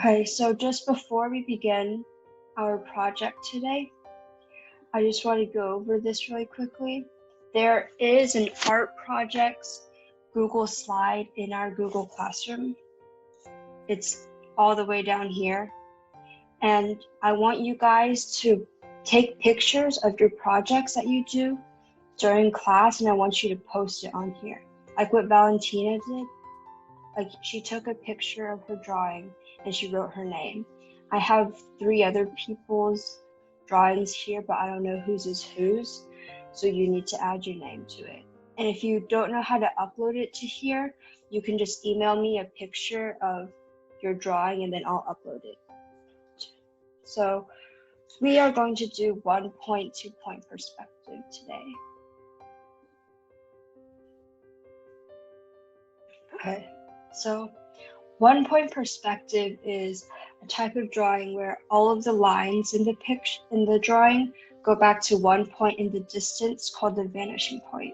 Okay, so just before we begin our project today, I just want to go over this really quickly. There is an art projects Google slide in our Google Classroom. It's all the way down here. And I want you guys to take pictures of your projects that you do during class, and I want you to post it on here. Like what Valentina did. Like she took a picture of her drawing and she wrote her name. I have 3 other people's drawings here, but I don't know whose is whose. So you need to add your name to it. And if you don't know how to upload it to here, you can just email me a picture of your drawing and then I'll upload it. So we are going to do 1 point, 2 point perspective today. Okay. So 1 point perspective is a type of drawing where all of the lines in the drawing go back to 1 point in the distance called the vanishing point.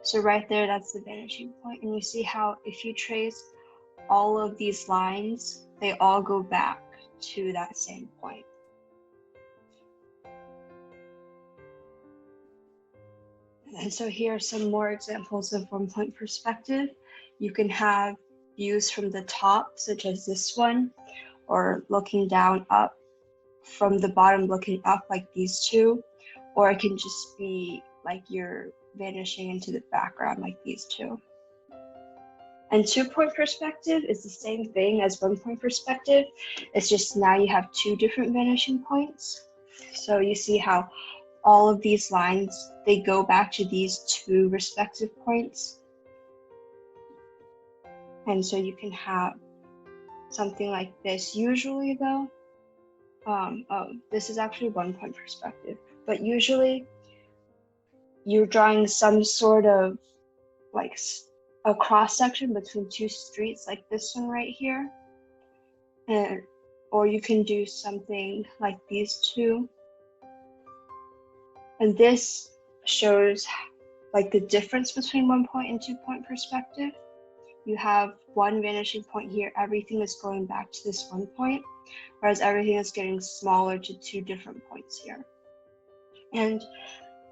So right there, that's the vanishing point. And you see how if you trace all of these lines, they all go back to that same point. And so here are some more examples of 1 point perspective. You can have views from the top, such as this one, or looking down up, from the bottom looking up like these two, or it can just be like you're vanishing into the background like these two. And 2 point perspective is the same thing as 1 point perspective. It's just now you have 2 different vanishing points. So you see how all of these lines, they go back to these 2 respective points. And so you can have something like this. Usually though, this is actually 1 point perspective, but usually you're drawing some sort of like a cross section between 2 streets like this one right here. Or you can do something like these 2. And this shows like the difference between 1 point and 2 point perspective. You have 1 vanishing point here, everything is going back to this 1 point, whereas everything is getting smaller to 2 different points here. And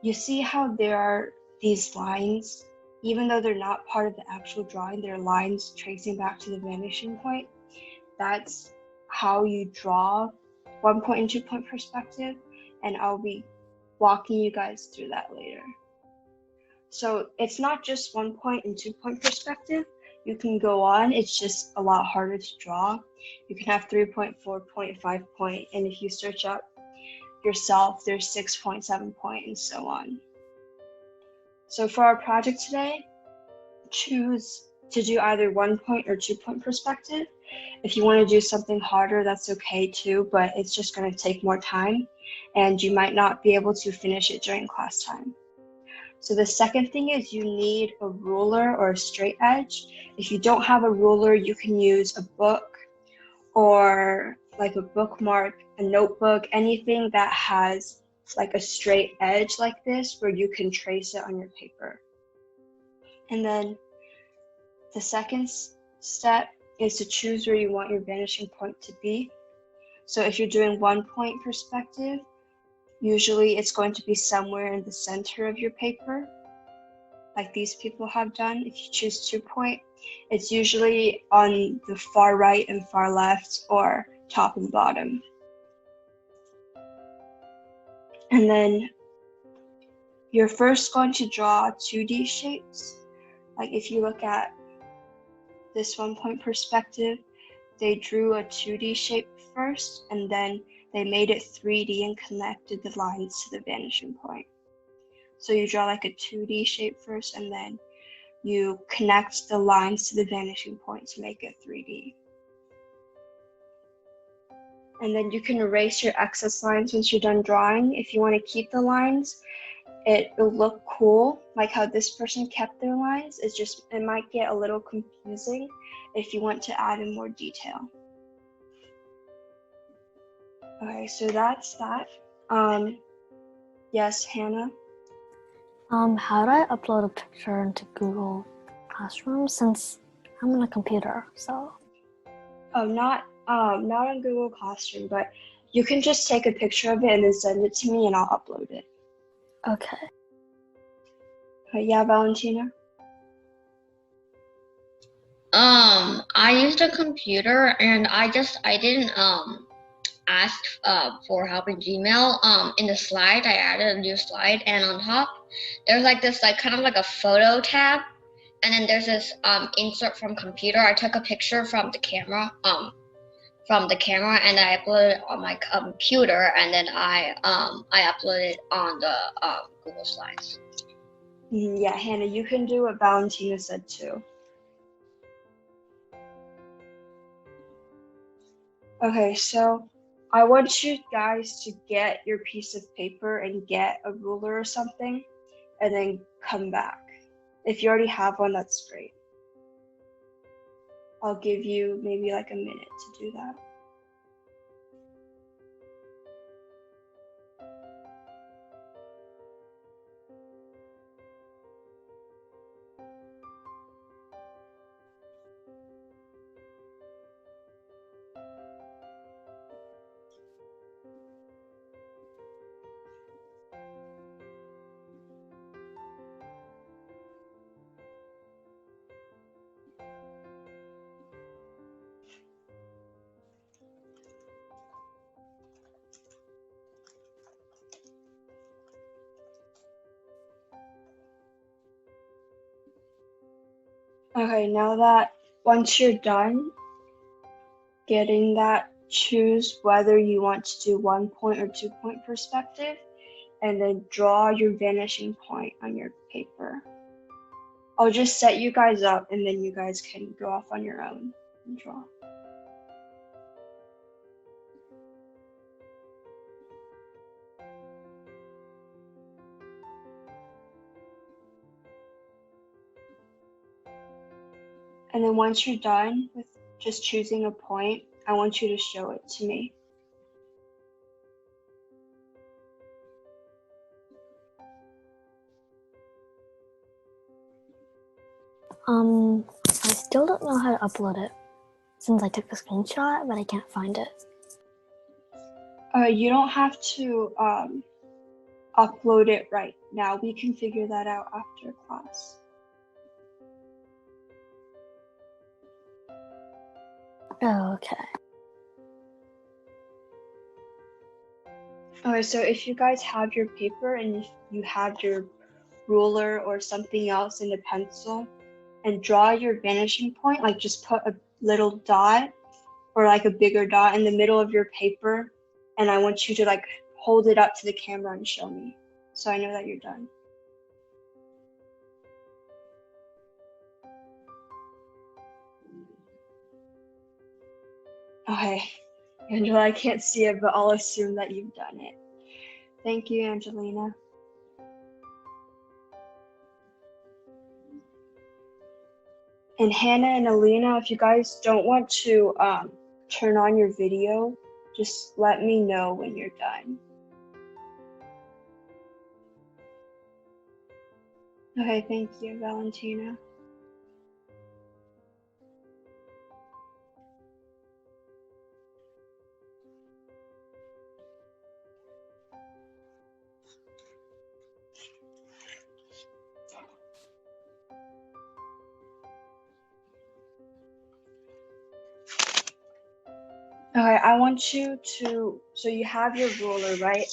you see how there are these lines, even though they're not part of the actual drawing, they're lines tracing back to the vanishing point. That's how you draw 1 point and 2 point perspective, and I'll be walking you guys through that later. So it's not just 1 point and 2 point perspective. You can go on, it's just a lot harder to draw. You can have 3 point, 4 point, 5 point, and if you search up yourself, there's 6 point, 7 point, and so on. So for our project today, choose to do either 1 point or 2 point perspective. If you want to do something harder, that's okay too, but it's just going to take more time, and you might not be able to finish it during class time. So the second thing is you need a ruler or a straight edge. If you don't have a ruler, you can use a book or like a bookmark, a notebook, anything that has like a straight edge like this where you can trace it on your paper. And then the second step is to choose where you want your vanishing point to be. So if you're doing 1 point perspective, usually it's going to be somewhere in the center of your paper, like these people have done. If you choose 2 point, it's usually on the far right and far left, or top and bottom. And then you're first going to draw 2D shapes. Like if you look at this 1 point perspective, they drew a 2D shape first, and then they made it 3D and connected the lines to the vanishing point. So you draw like a 2D shape first, and then you connect the lines to the vanishing point to make it 3D. And then you can erase your excess lines once you're done drawing. If you want to keep the lines, it'll look cool, like how this person kept their lines. It might get a little confusing if you want to add in more detail. Okay, so that's that. Yes, Hannah? How do I upload a picture into Google Classroom since I'm on a computer, so? Oh, not Not on Google Classroom, but you can just take a picture of it and then send it to me and I'll upload it. Okay. Yeah, Valentina? I used a computer and I didn't ask for help in Gmail. In the slide, I added a new slide, and on top, there's like this kind of like a photo tab, and then there's this insert from computer. I took a picture from the camera, and I uploaded it on my computer, and then I uploaded it on the Google Slides. Yeah, Hannah, you can do what Valentina said too. Okay, so I want you guys to get your piece of paper and get a ruler or something, and then come back. If you already have one, that's great. I'll give you maybe like a minute to do that. Okay, now that once you're done getting that, choose whether you want to do 1 point or 2 point perspective, and then draw your vanishing point on your paper. I'll just set you guys up and then you guys can go off on your own and draw. And then once you're done with just choosing a point, I want you to show it to me. I still don't know how to upload it since I took a screenshot, but I can't find it. You don't have to upload it right now. We can figure that out after class. Oh, okay. Okay, so if you guys have your paper and if you have your ruler or something else and a pencil, and draw your vanishing point, like just put a little dot or like a bigger dot in the middle of your paper, and I want you to like hold it up to the camera and show me, so I know that you're done. Okay, Angela, I can't see it, but I'll assume that you've done it. Thank you, Angelina. And Hannah and Alina, if you guys don't want to turn on your video, just let me know when you're done. Okay, thank you, Valentina. Okay, I want you to, so you have your ruler, right?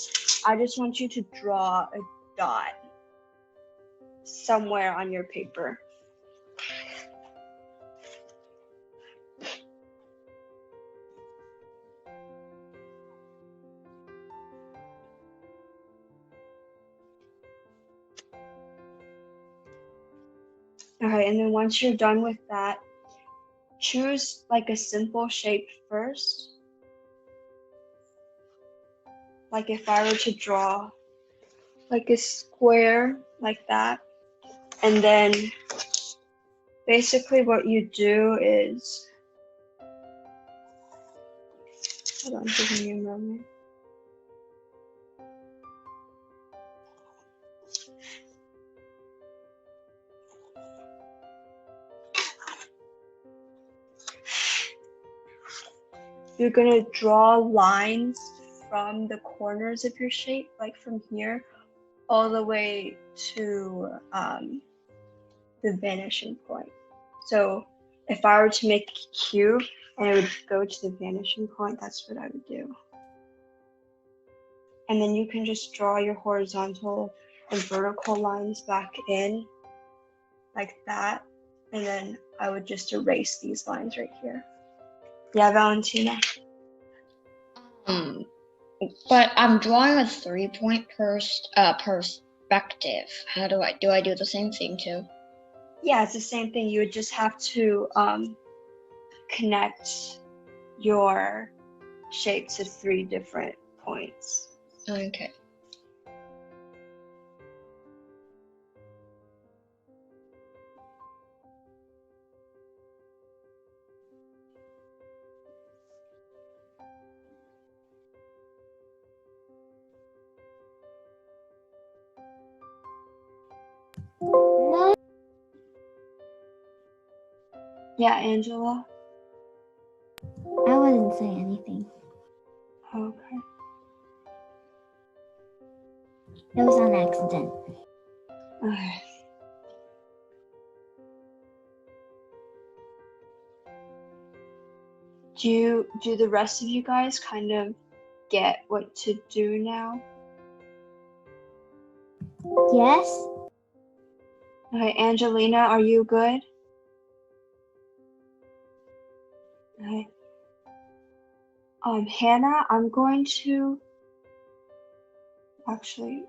I just want you to draw a dot somewhere on your paper. Okay, and then once you're done with that, choose like a simple shape first. Like if I were to draw like a square like that, and then basically what you do is, hold on, give me a moment. you're gonna draw lines from the corners of your shape, like from here, all the way to the vanishing point. So if I were to make a cube and it would go to the vanishing point, that's what I would do. And then you can just draw your horizontal and vertical lines back in like that. And then I would just erase these lines right here. Yeah, Valentina? But I'm drawing a 3-point perspective. How do I do the same thing too? Yeah, it's the same thing. You would just have to connect your shape to 3 different points. Okay. Yeah, Angela? I wasn't saying anything. Okay. It was on accident. Okay. Do the rest of you guys kind of get what to do now? Yes? Okay, Angelina, are you good? Okay. Hannah, I'm going to actually.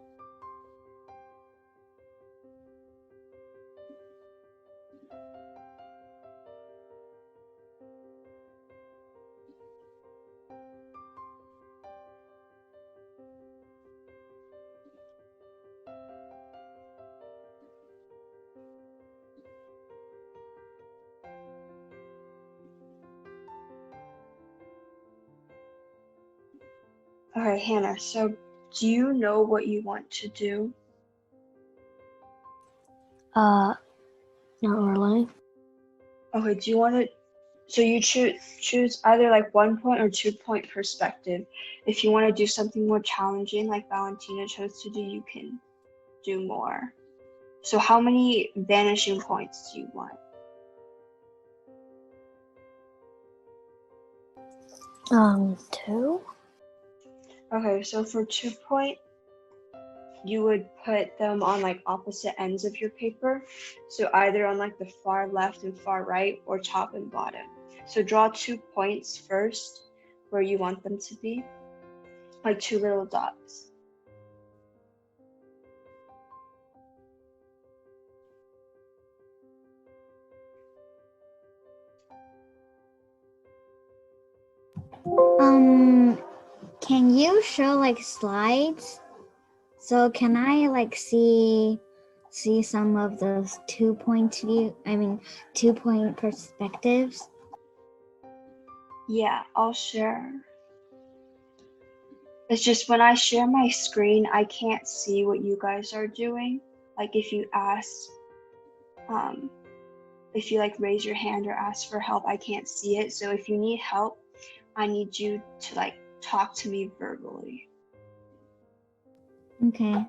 Okay, Hannah, so do you know what you want to do? Not really. Okay, do you want to, so you choose either like 1-point or 2-point perspective. If you want to do something more challenging like Valentina chose to do, you can do more. So how many vanishing points do you want? 2? Okay, so for 2-point, you would put them on like opposite ends of your paper. So either on like the far left and far right or top and bottom. So draw 2 points first where you want them to be, like 2 little dots. Can you show like slides? So can I like see some of those 2-point view? 2-point perspectives. Yeah, I'll share. It's just when I share my screen, I can't see what you guys are doing. Like if you ask, if you like raise your hand or ask for help, I can't see it. So if you need help, I need you to like talk to me verbally. Okay.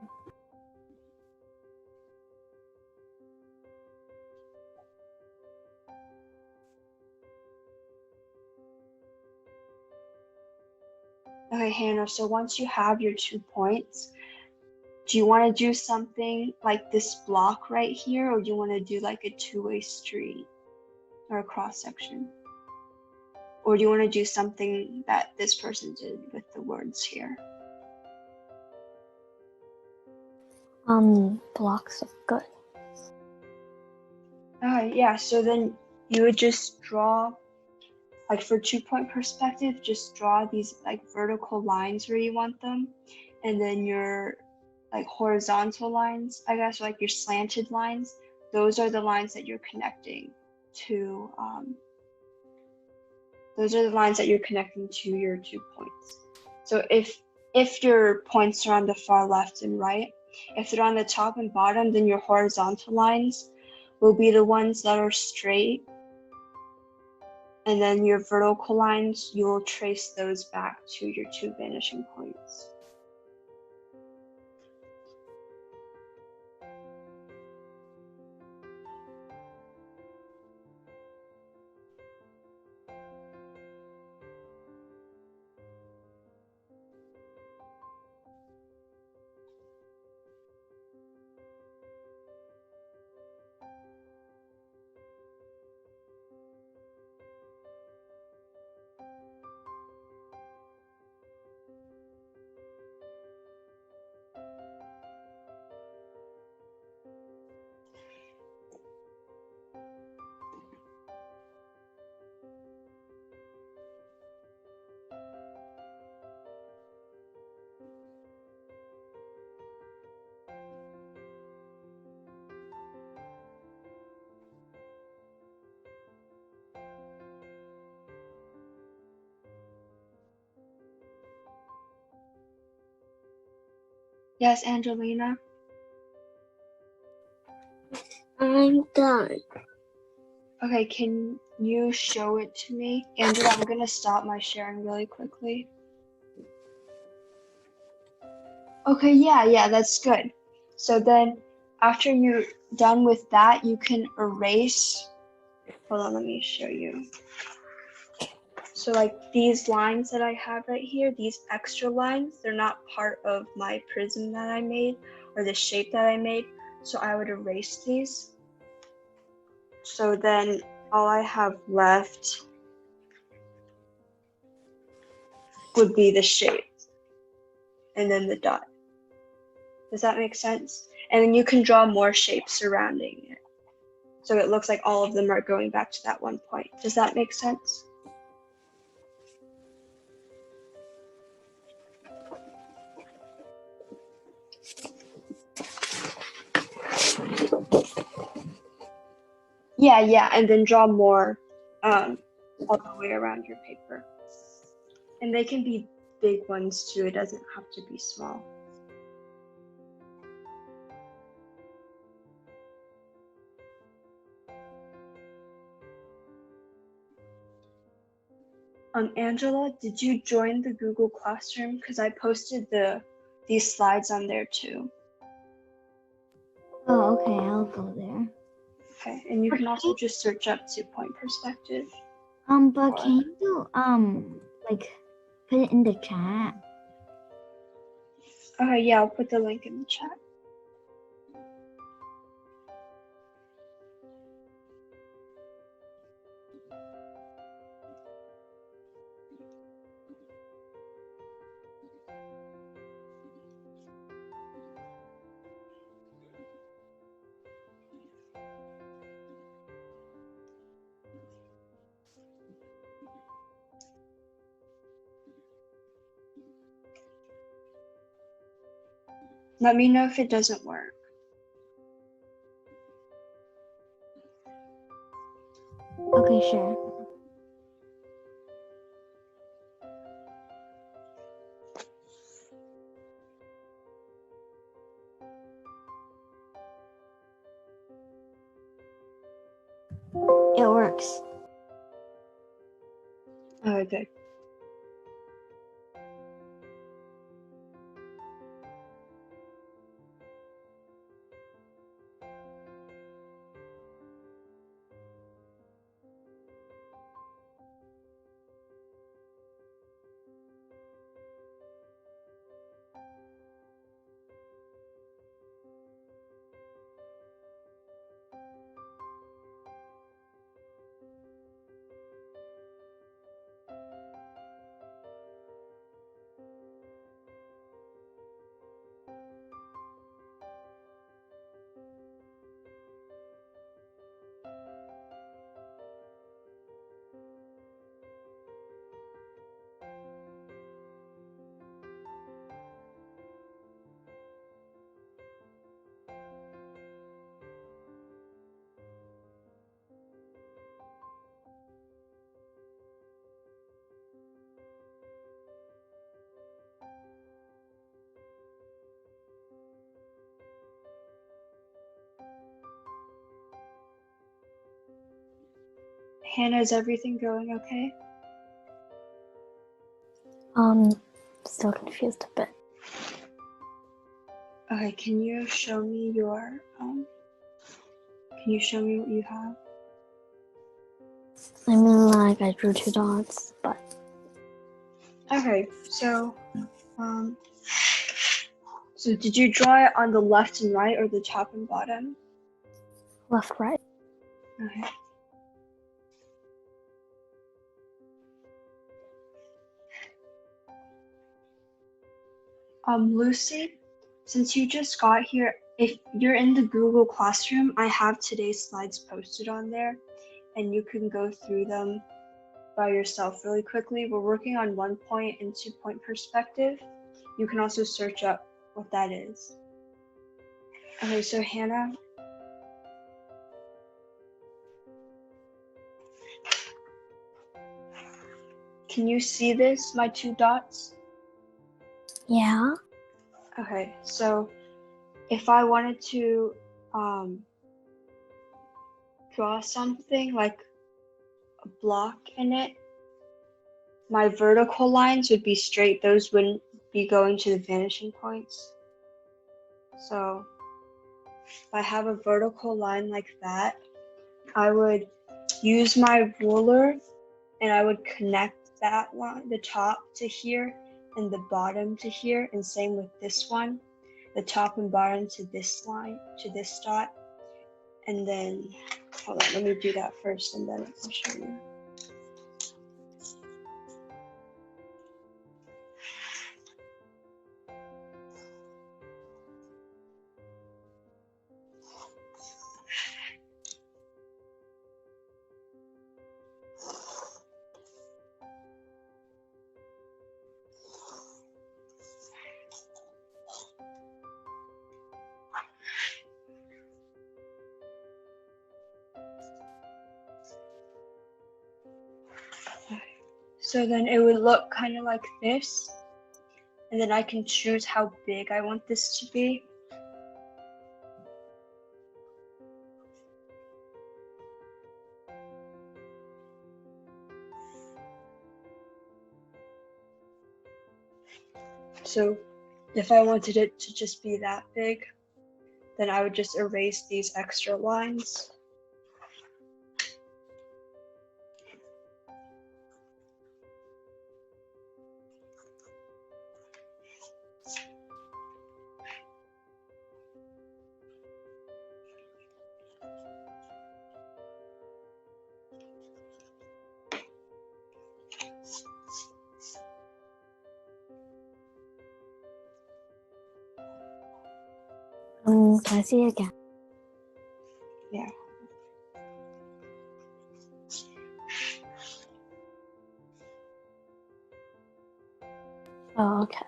Okay, Hannah, so once you have your 2 points, do you want to do something like this block right here, or do you want to do like a 2-way street or a cross section? Or do you want to do something that this person did with the words here? Blocks are good. Yeah, so then you would just draw, like for 2-point perspective, just draw these like vertical lines where you want them. And then your like horizontal lines, I guess, like your slanted lines, those are the lines that you're connecting to, those are the lines that you're connecting to your 2 points. So if your points are on the far left and right, if they're on the top and bottom, then your horizontal lines will be the ones that are straight. And then your vertical lines, you will trace those back to your 2 vanishing points. Yes, Angelina? I'm done. Okay, can you show it to me? Angela, I'm gonna stop my sharing really quickly. Okay, yeah, that's good. So then after you're done with that, you can erase. Hold on, let me show you. So like these lines that I have right here, these extra lines, they're not part of my prism that I made or the shape that I made. So I would erase these. So then all I have left would be the shape and then the dot. Does that make sense? And then you can draw more shapes surrounding it. So it looks like all of them are going back to that one point. Does that make sense? Yeah, and then draw more all the way around your paper. And they can be big ones too, it doesn't have to be small. Angela, did you join the Google Classroom? Because I posted these slides on there too. Oh, okay, I'll go there. Okay, and you can also just search up 2-point perspective. But can you like put it in the chat? Okay, yeah, I'll put the link in the chat. Let me know if it doesn't work. Okay, sure. It works. Okay. Hannah, is everything going okay? Still confused a bit. Okay, can you show me your, can you show me what you have? I mean, like, I drew 2 dots, but Okay, so did you draw it on the left and right or the top and bottom? left, right. Okay. Lucy, since you just got here, if you're in the Google Classroom, I have today's slides posted on there, and you can go through them by yourself really quickly. We're working on 1 point and 2 point perspective. You can also search up what that is. Okay, so Hannah, can you see this, my 2 dots? Yeah. Okay, so if I wanted to draw something like a block in it, my vertical lines would be straight. Those wouldn't be going to the vanishing points. So if I have a vertical line like that, I would use my ruler and I would connect that line, the top to here and the bottom to here, and same with this one, the top and bottom to this line, to this dot. And then, hold on, let me do that first and then I'll show you. So then it would look kind of like this, and then I can choose how big I want this to be. So if I wanted it to just be that big, then I would just erase these extra lines. Can I see it again? Yeah. Oh, okay.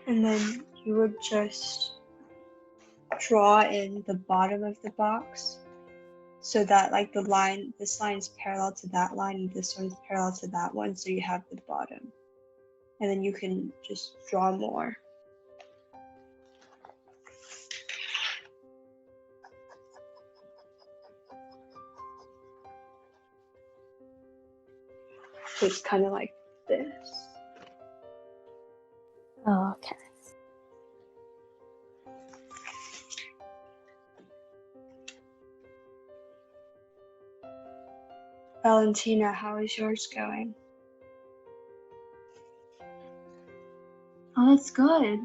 And then you would just draw in the bottom of the box so that like the line, this line is parallel to that line and this one's parallel to that one, so you have the bottom. And then you can just draw more. So it's kind of like this. Oh, okay. Valentina, how is yours going? Oh, that's good.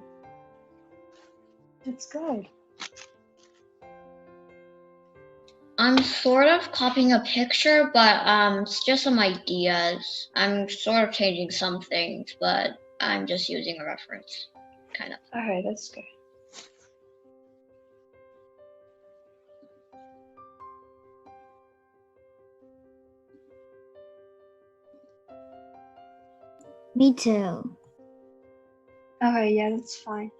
That's good. I'm sort of copying a picture, but it's just some ideas. I'm sort of changing some things, but I'm just using a reference, kind of. All right, that's good. Me too. Okay, yeah, that's fine.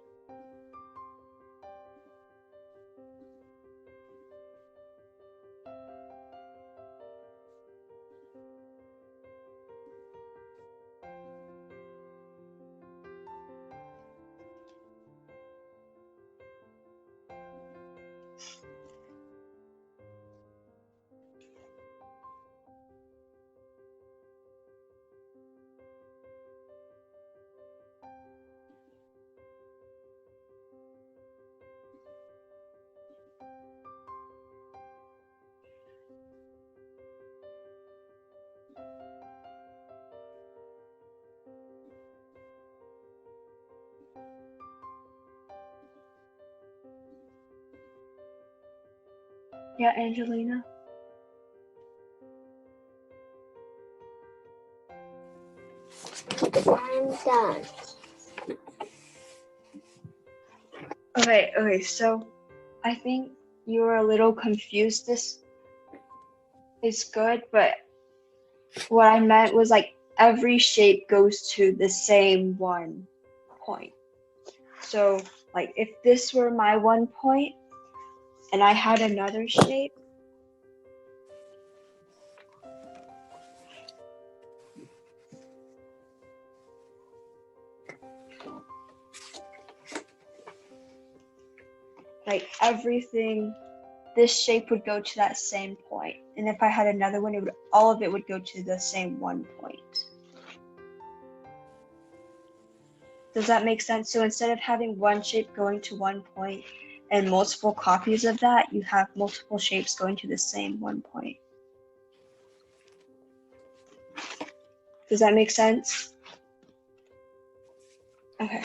Yeah, Angelina. I'm done. Okay, so I think you were a little confused. This is good, but what I meant was like every shape goes to the same one point. So like if this were my one point and I had another shape, like everything, this shape would go to that same point. And if I had another one, all of it would go to the same one point. Does that make sense? So instead of having one shape going to one point and multiple copies of that, you have multiple shapes going to the same one point. Does that make sense? Okay.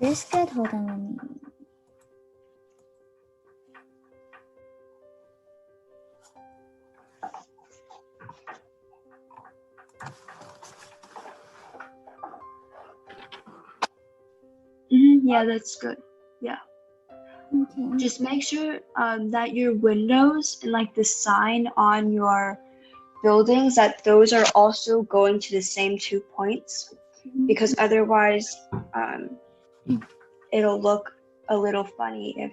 Is this good? Hold on, let me. Yeah, that's good. Okay. Just make sure that your windows and like the sign on your buildings, that those are also going to the same 2 points, because otherwise it'll look a little funny if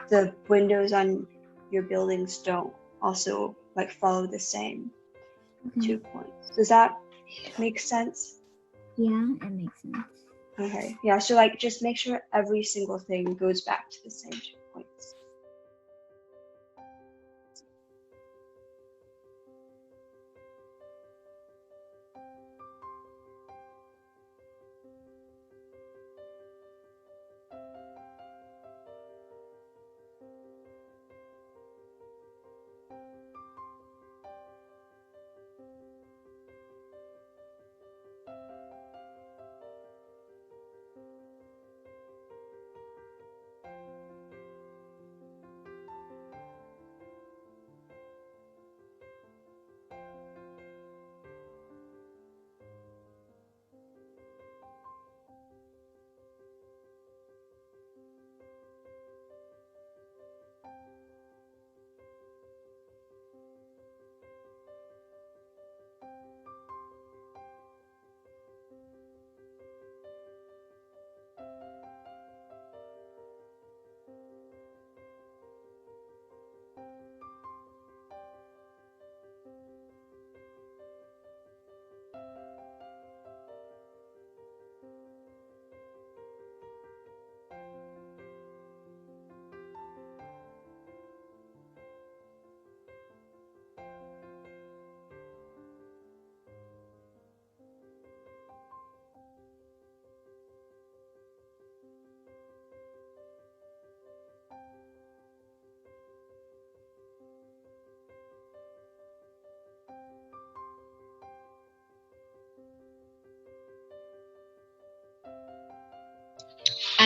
the windows on your buildings don't also like follow the same 2 points. Does that make sense? Yeah, it makes sense. Okay, yeah, so like just make sure every single thing goes back to the same 2 points.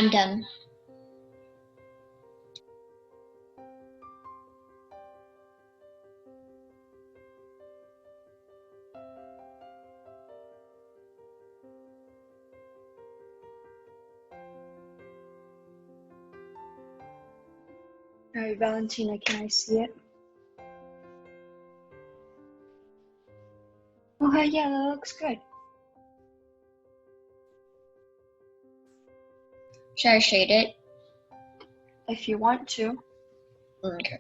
I'm done. All right, Valentina, can I see it? Okay, yeah, that looks good. Should I shade it? If you want to. Okay.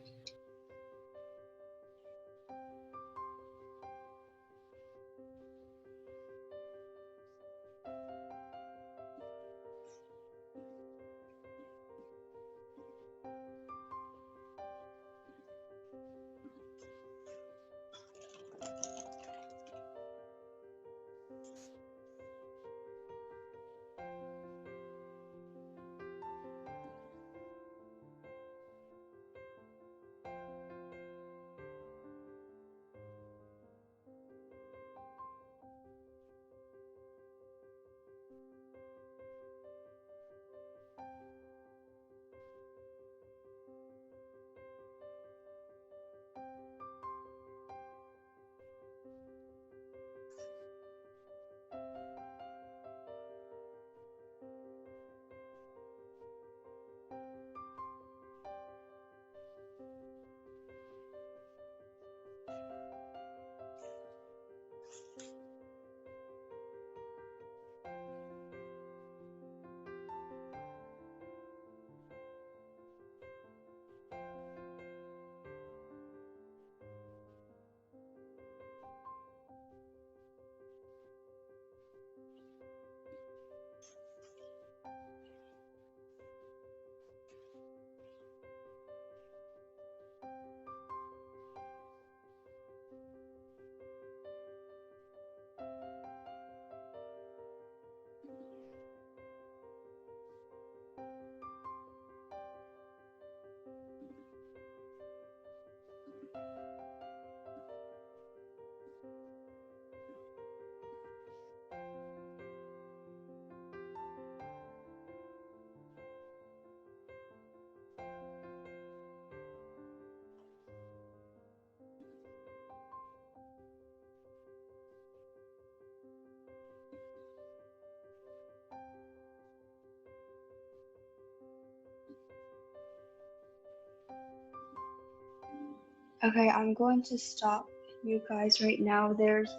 Okay, I'm going to stop you guys right now. There's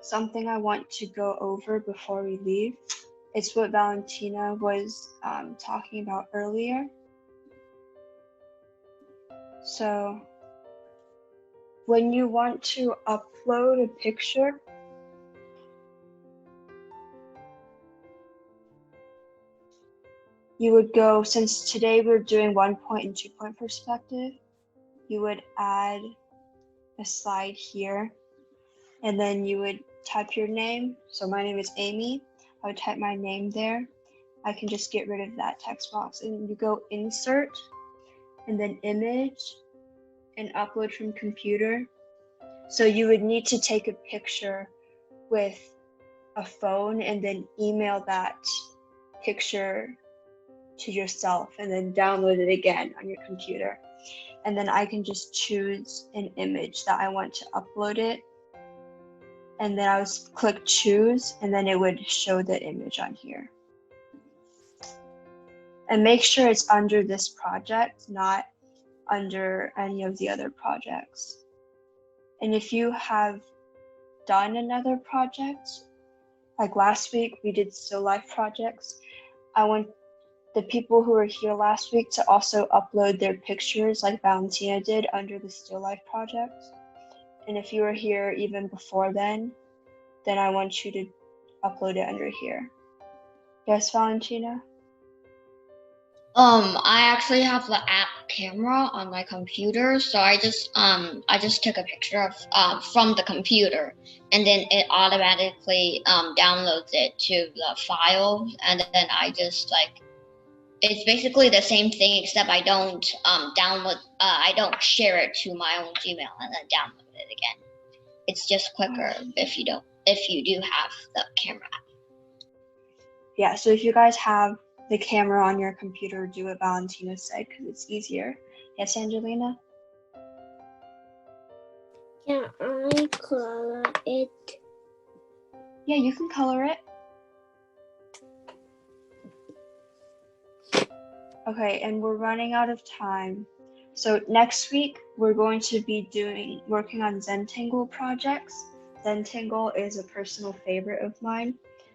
something I want to go over before we leave. It's what Valentina was talking about earlier. So when you want to upload a picture, you would go, since today we're doing 1 point and 2 point perspective, you would add a slide here, and then you would type your name. So my name is Amy. I would type my name there. I can just get rid of that text box, and you go insert and then image and upload from computer. So you would need to take a picture with a phone and then email that picture to yourself and then download it again on your computer. And then I can just choose an image that I want to upload it. And then I would click choose, and then it would show the image on here. And make sure it's under this project, not under any of the other projects. And if you have done another project, like last week we did still life projects, I want the people who were here last week to also upload their pictures like Valentina did under the still life project. And if you were here even before then I want you to upload it under here. Yes, Valentina? I actually have the app camera on my computer, so I just took a picture of from the computer, and then it automatically downloads it to the file, and then I just it's basically the same thing, except I don't I don't share it to my own Gmail and then download it again. It's just quicker if you do have the camera app. Yeah, so if you guys have the camera on your computer do what Valentina said because it's easier. Yes, Angelina? Can I color it? Yeah, you can color it. Okay, and we're running out of time. So next week, we're going to be working on Zentangle projects. Zentangle is a personal favorite of mine,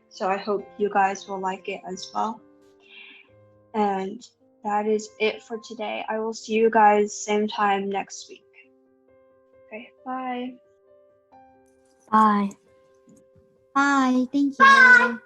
so I hope you guys will like it as well. And that is it for today. I will see you guys same time next week. Okay, bye. Bye. Bye. Thank you.